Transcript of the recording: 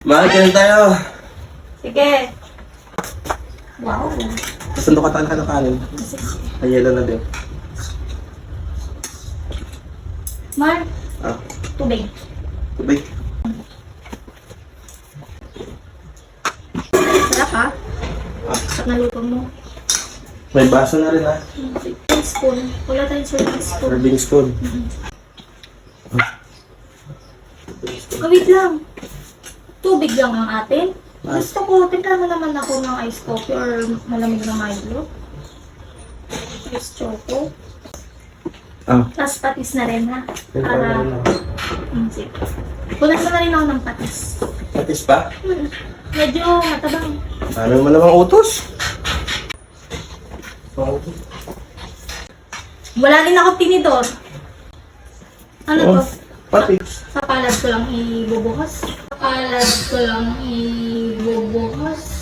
Mahal tayo. Sige. Wow. Sando ka talaga ng kanin. Ay, yelo na din. Mar, Ah, tubig. tubig. Sarap ha? Ah, Sarap na luto mo. may baso na rin ha. Spoon. Wala tayong serving spoon. Serving spoon. Oh, wait lang. Tubig lang ang atin. Ah. Gusto ko, tingnan mo naman ako ng ice coffee or malamig na Milo. Ice choco. Ah, Tapos patis na rin ha. ito Para, na rin. sige. Punas na rin ako ng patis. Patis pa? Medyo matabang. Dami mo namang utos. Wala din ako tinidor. Ano to? Patis. Sa palad ko lang ibubukas. Sa palad ko lang ibubukas.